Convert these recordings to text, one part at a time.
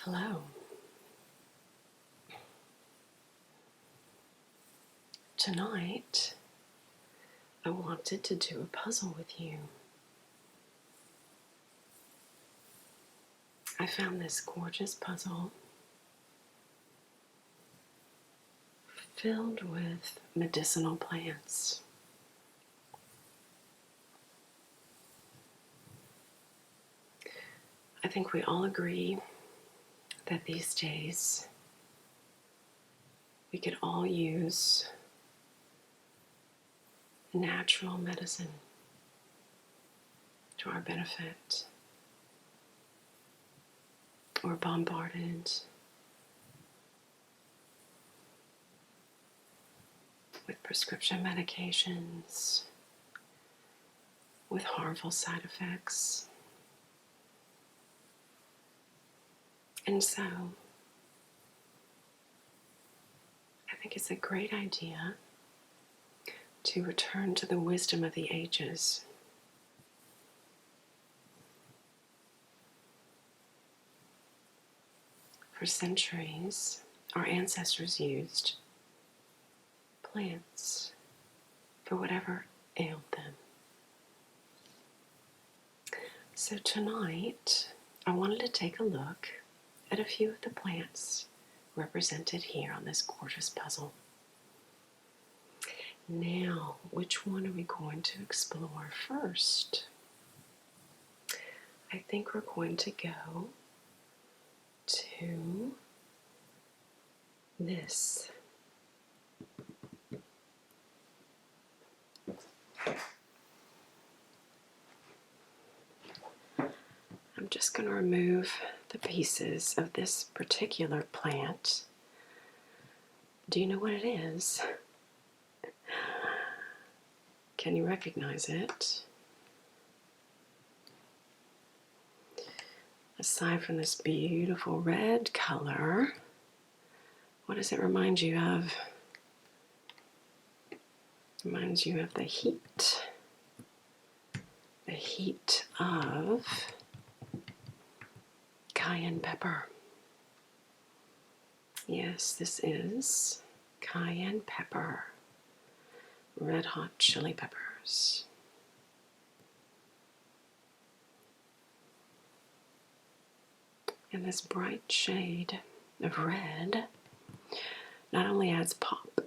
Hello. Tonight, I wanted to do a puzzle with you. I found this gorgeous puzzle filled with medicinal plants. I think we all agree that these days we could all use natural medicine to our benefit. We're bombarded with prescription medications, with harmful side effects. And so, I think it's a great idea to return to the wisdom of the ages. For centuries, our ancestors used plants for whatever ailed them. So tonight, I wanted to take a look at a few of the plants represented here on this gorgeous puzzle. Now, which one are we going to explore first? I think we're going to go to this. I'm just going to remove the pieces of this particular plant. Do you know what it is? Can you recognize it? Aside from this beautiful red color, what does it remind you of? It reminds you of the heat. The heat of cayenne pepper. Yes, this is cayenne pepper. Red hot chili peppers. And this bright shade of red not only adds pop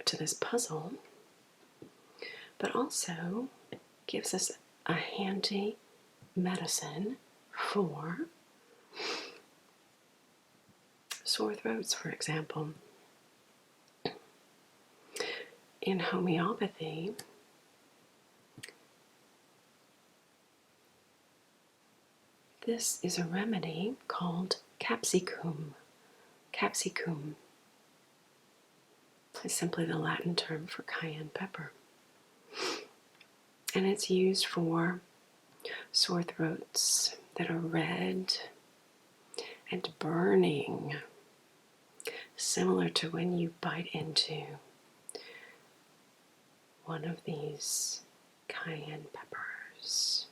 to this puzzle, but also gives us a handy medicine for sore throats, for example. In homeopathy, this is a remedy called capsicum. Capsicum is simply the Latin term for cayenne pepper. And it's used for sore throats that are red and burning, similar to when you bite into one of these cayenne peppers.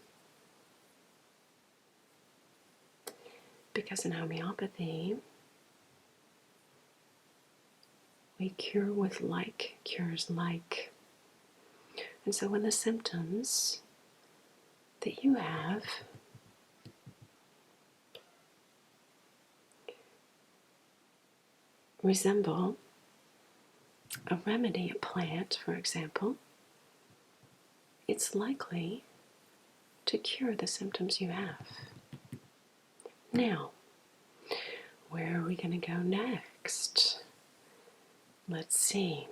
Because in homeopathy, we cure with like cures like. And so when the symptoms that you have resemble a remedy, a plant, for example, it's likely to cure the symptoms you have. Now, where are we going to go next? Let's see.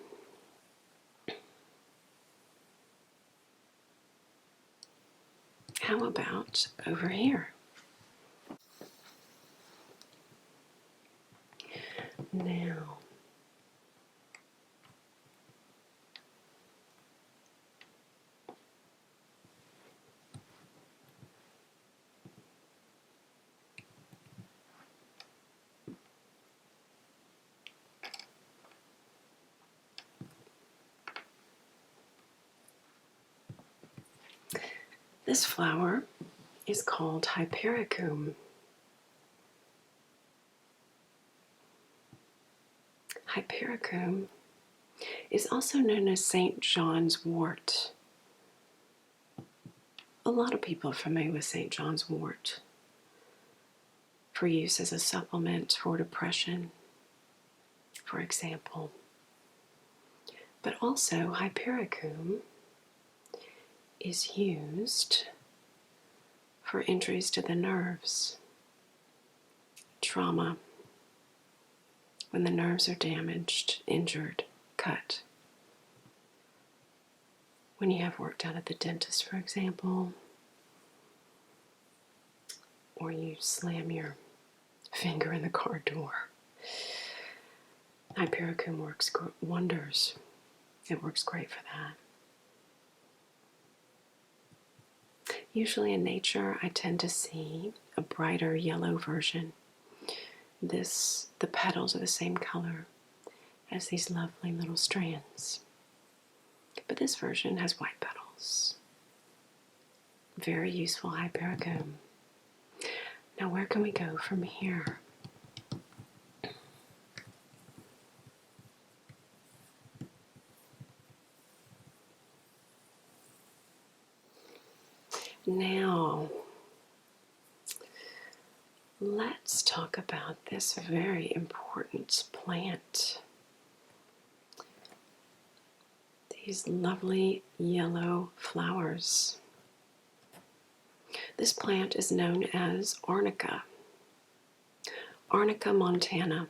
How about over here? Now, this flower is called Hypericum. Hypericum is also known as St. John's wort. A lot of people are familiar with St. John's wort for use as a supplement for depression, for example. But also, Hypericum is used for injuries to the nerves, trauma, when the nerves are damaged, injured, cut. When you have work done at the dentist, for example, or you slam your finger in the car door, Hypericum works wonders. It works great for that. Usually in nature, I tend to see a brighter yellow version. The petals are the same color as these lovely little strands. But this version has white petals. Very useful Hypericum. Now where can we go from here? Now, let's talk about this very important plant. These lovely yellow flowers. This plant is known as Arnica. Arnica montana.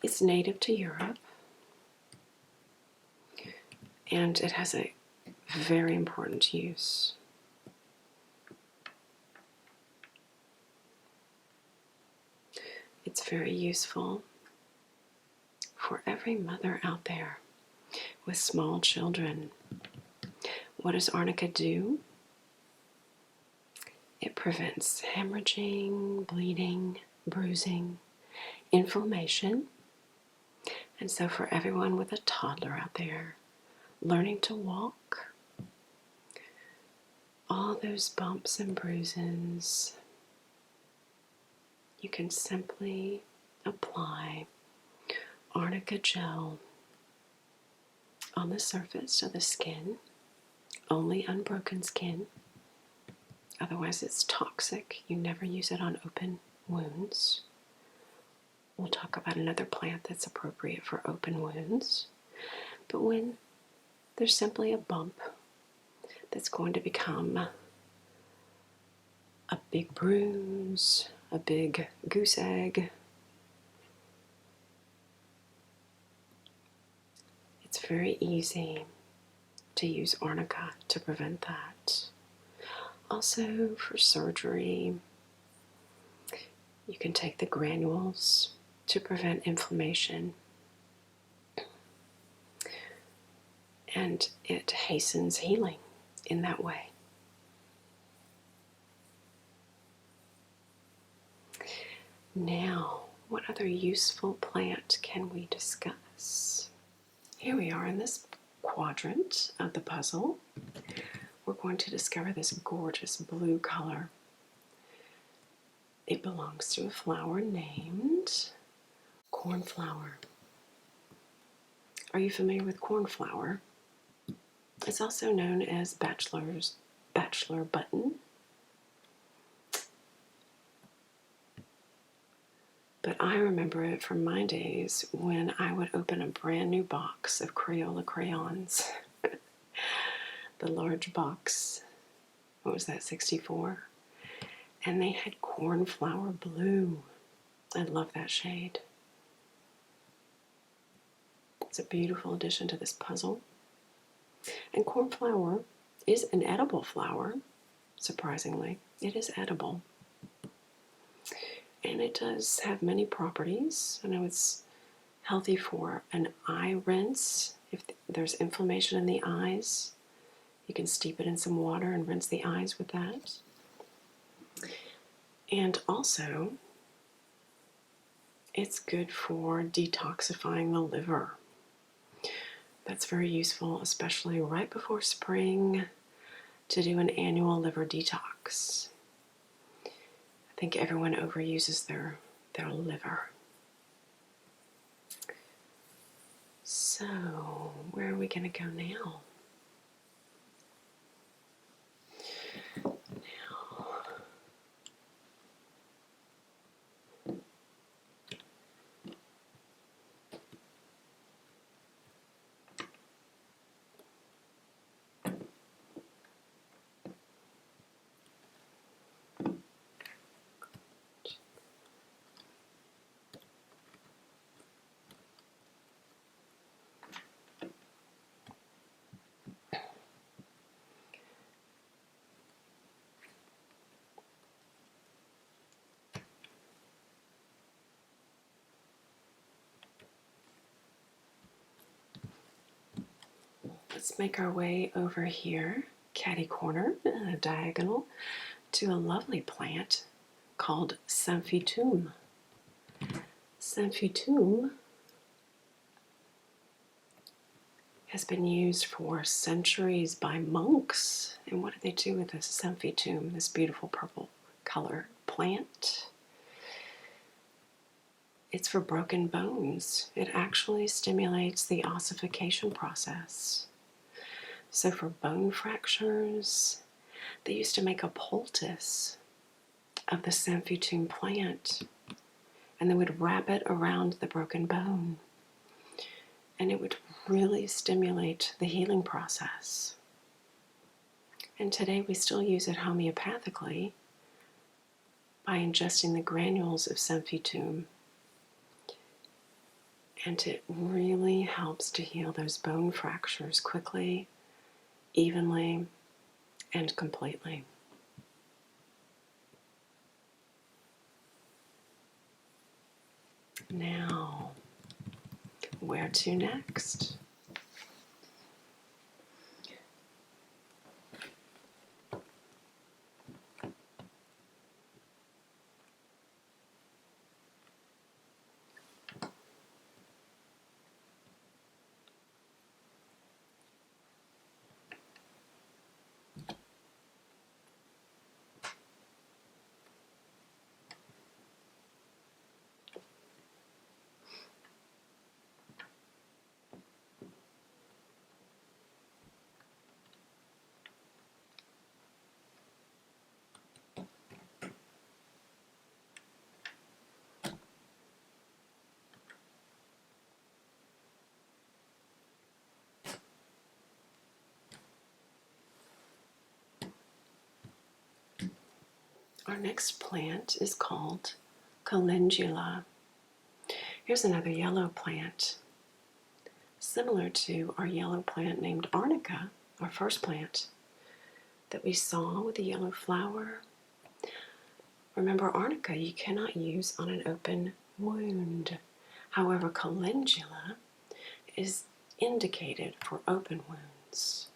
It's native to Europe, and it has a very important use. It's very useful for every mother out there with small children. What does Arnica do? It prevents hemorrhaging, bleeding, bruising, inflammation. And so for everyone with a toddler out there learning to walk, all those bumps and bruises, you can simply apply Arnica gel on the surface of the skin, only unbroken skin. Otherwise it's toxic. You never use it on open wounds. We'll talk about another plant that's appropriate for open wounds. But when there's simply a bump that's going to become a big bruise, a big goose egg, it's very easy to use Arnica to prevent that. Also for surgery, you can take the granules to prevent inflammation. And it hastens healing in that way. Now, what other useful plant can we discuss? Here we are in this quadrant of the puzzle. We're going to discover this gorgeous blue color. It belongs to a flower named cornflower. Are you familiar with cornflower? It's also known as bachelor button. But I remember it from my days when I would open a brand new box of Crayola crayons. The large box, what was that, 64? And they had cornflower blue. I love that shade. It's a beautiful addition to this puzzle. And cornflower is an edible flower, surprisingly. It is edible. And it does have many properties. I know it's healthy for an eye rinse. If there's inflammation in the eyes, you can steep it in some water and rinse the eyes with that. And also, it's good for detoxifying the liver. That's very useful, especially right before spring, to do an annual liver detox. I think everyone overuses their liver. So, where are we going to go now? Let's make our way over here, catty corner, diagonal, to a lovely plant called Symphytum. Symphytum has been used for centuries by monks. And what do they do with this Symphytum, this beautiful purple color plant? It's for broken bones. It actually stimulates the ossification process. So for bone fractures, they used to make a poultice of the Symphytum plant, and they would wrap it around the broken bone, and it would really stimulate the healing process. And today we still use it homeopathically by ingesting the granules of Symphytum, and it really helps to heal those bone fractures quickly, evenly, and completely. Now, where to next? Our next plant is called Calendula. Here's another yellow plant, similar to our yellow plant named Arnica, our first plant that we saw with the yellow flower. Remember, Arnica you cannot use on an open wound. However, Calendula is indicated for open wounds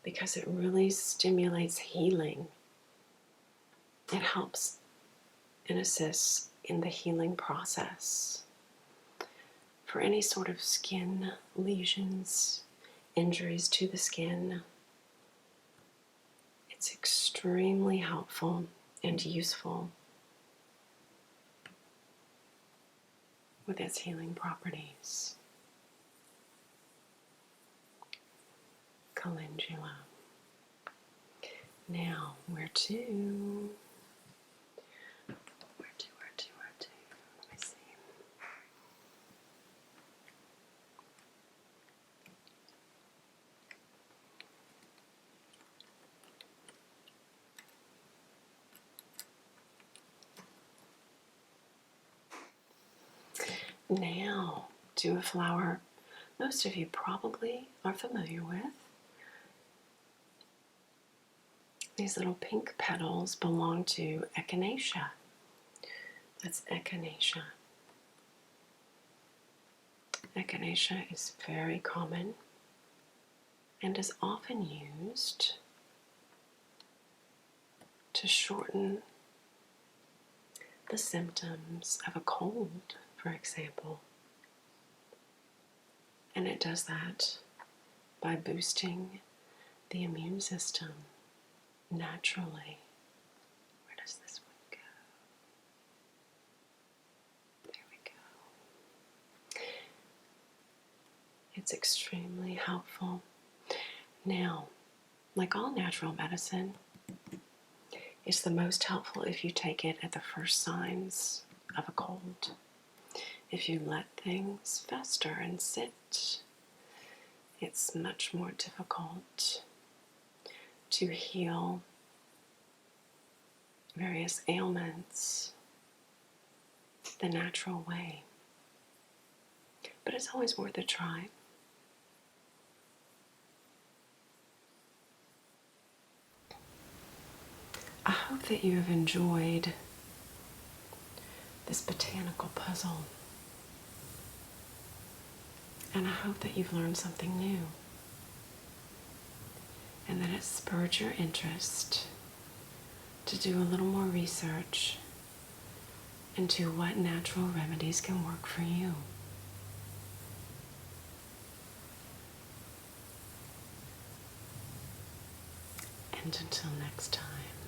because it really stimulates healing. It helps and assists in the healing process. For any sort of skin lesions, injuries to the skin, it's extremely helpful and useful with its healing properties. Calendula. Now, where to? Let me see. Now, to a flower most of you probably are familiar with. These little pink petals belong to Echinacea. That's Echinacea. Echinacea is very common and is often used to shorten the symptoms of a cold, for example. And it does that by boosting the immune system naturally. Where does this one go? There we go. It's extremely helpful. Now, like all natural medicine, it's the most helpful if you take it at the first signs of a cold. If you let things fester and sit, it's much more difficult to heal various ailments the natural way. But it's always worth a try. I hope that you have enjoyed this botanical puzzle. And I hope that you've learned something new. And that it spurred your interest to do a little more research into what natural remedies can work for you. And until next time.